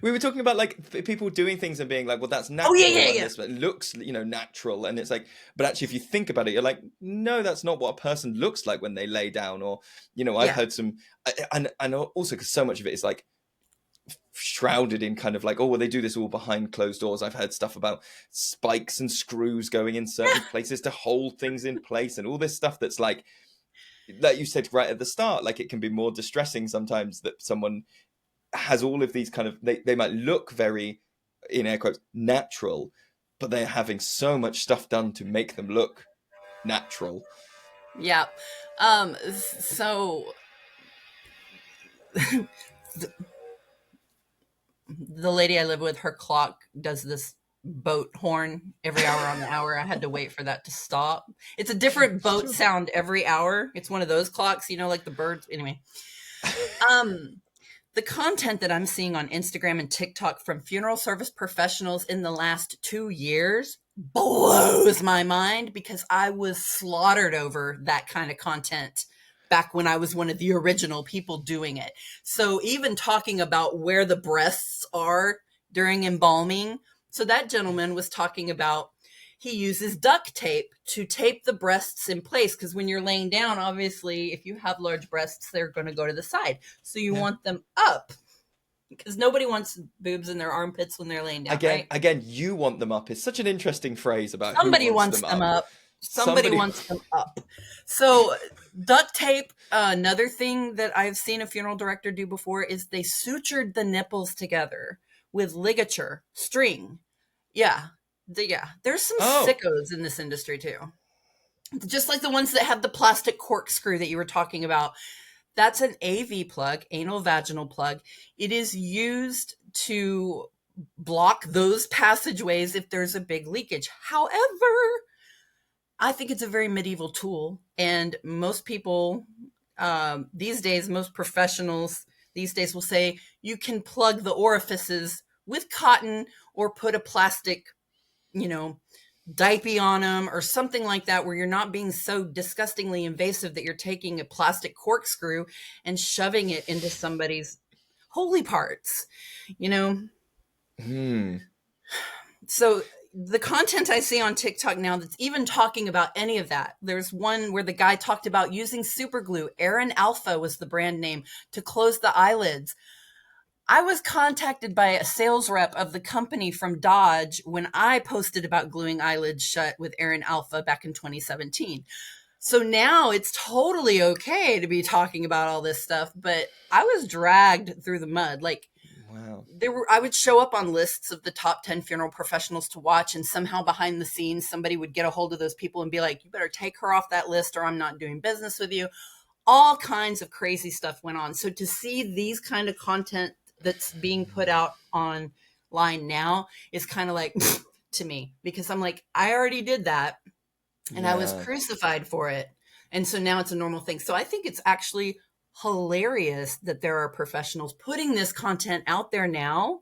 We were talking about like people doing things and being like, well, that's natural. This looks, natural. And it's like, but actually, if you think about it, you're like, no, that's not what a person looks like when they lay down. Or, I've heard some, and also because so much of it is like shrouded in kind of like, oh, well, they do this all behind closed doors. I've heard stuff about spikes and screws going in certain places to hold things in place and all this stuff that's like you said right at the start, like it can be more distressing sometimes that someone has all of these kind of, they might look very, in air quotes, natural, but they're having so much stuff done to make them look natural. Yeah. So the lady I live with, her clock does this boat horn every hour on the hour. I had to wait for that to stop. It's a different boat sound every hour. It's one of those clocks, like the birds. Anyway, the content that I'm seeing on Instagram and TikTok from funeral service professionals in the last 2 years blows my mind because I was slaughtered over that kind of content back when I was one of the original people doing it. So even talking about where the breasts are during embalming. So that gentleman was talking about he uses duct tape to tape the breasts in place because when you're laying down, obviously, if you have large breasts, they're going to go to the side. So you want them up because nobody wants boobs in their armpits when they're laying down. Again, you want them up is such an interesting phrase about somebody wants them up. Somebody wants them up. So duct tape, another thing that I've seen a funeral director do before is they sutured the nipples together with ligature, string. Yeah. There's some sickos in this industry too. Just like the ones that have the plastic corkscrew that you were talking about. That's an AV plug, anal vaginal plug. It is used to block those passageways if there's a big leakage. However, I think it's a very medieval tool. And most people these days, most professionals these days will say you can plug the orifices with cotton or put a plastic diaper on them or something like that where you're not being so disgustingly invasive that you're taking a plastic corkscrew and shoving it into somebody's holy parts, you know? Hmm. So the content I see on TikTok now that's even talking about any of that, there's one where the guy talked about using super glue. Aaron Alpha was the brand name, to close the eyelids. I was contacted by a sales rep of the company from Dodge when I posted about gluing eyelids shut with Aaron Alpha back in 2017. So now it's totally okay to be talking about all this stuff, but I was dragged through the mud. Like, Wow. I would show up on lists of the top 10 funeral professionals to watch, and somehow behind the scenes, somebody would get a hold of those people and be like, you better take her off that list or I'm not doing business with you. All kinds of crazy stuff went on. So to see these kind of content that's being put out online now is kind of like to me, because I'm like, I already did that and I was crucified for it. And so now it's a normal thing. So I think it's actually hilarious that there are professionals putting this content out there now,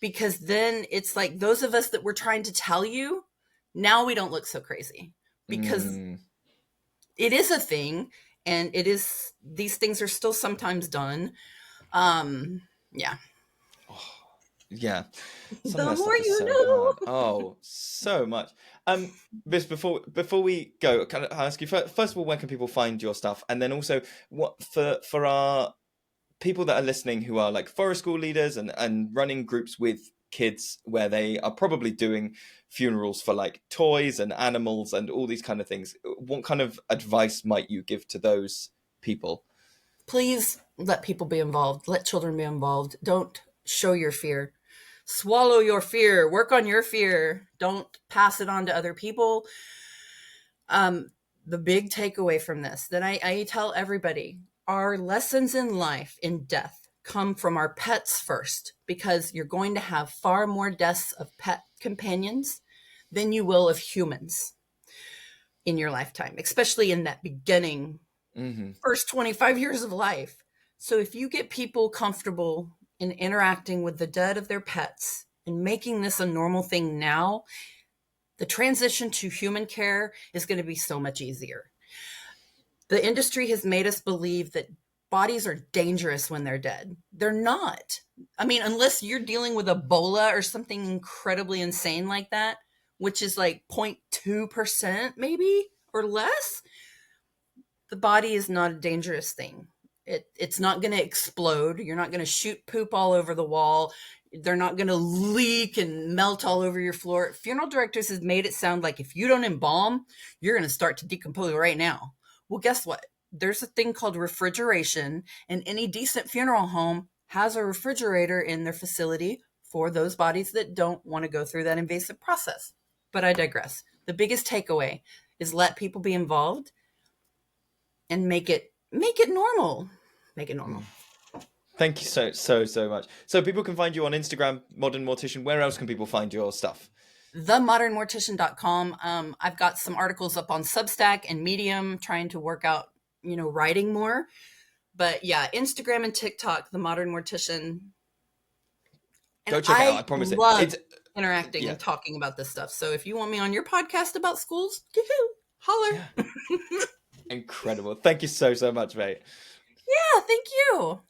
because then it's like those of us that were trying to tell you, now we don't look so crazy, because it is a thing, and it is, these things are still sometimes done. Yeah. Yeah. Some The of that more stuff is you so know. hard. Oh, so much. Bis, before we go, can I ask you first of all, where can people find your stuff? And then also, what for our people that are listening who are like forest school leaders and running groups with kids where they are probably doing funerals for like toys and animals and all these kind of things, what kind of advice might you give to those people? Please let people be involved. Let children be involved. Don't show your fear. Swallow your fear. Work on your fear. Don't pass it on to other people. The big takeaway from this that I tell everybody, our lessons in life, in death, come from our pets first, because you're going to have far more deaths of pet companions than you will of humans in your lifetime, especially in that beginning first 25 years of life. So if you get people comfortable in interacting with the dead of their pets and making this a normal thing now, the transition to human care is going to be so much easier. The industry has made us believe that bodies are dangerous when they're dead. They're not. I mean, unless you're dealing with Ebola or something incredibly insane like that, which is like 0.2% maybe or less, the body is not a dangerous thing. It's not going to explode. You're not going to shoot poop all over the wall. They're not going to leak and melt all over your floor. Funeral directors have made it sound like if you don't embalm, you're going to start to decompose right now. Well, guess what? There's a thing called refrigeration, and any decent funeral home has a refrigerator in their facility for those bodies that don't want to go through that invasive process. But I digress. The biggest takeaway is let people be involved and make it normal. Make it normal. Thank you so much. So people can find you on Instagram, Modern Mortician. Where else can people find your stuff? themodernmortician.com. I've got some articles up on Substack and Medium, trying to work out, writing more. But yeah, Instagram and TikTok, The Modern Mortician. And go check it out. I promise love it's interacting and talking about this stuff. So if you want me on your podcast about schools, holler. Yeah. Incredible. Thank you so much, mate. Yeah, thank you.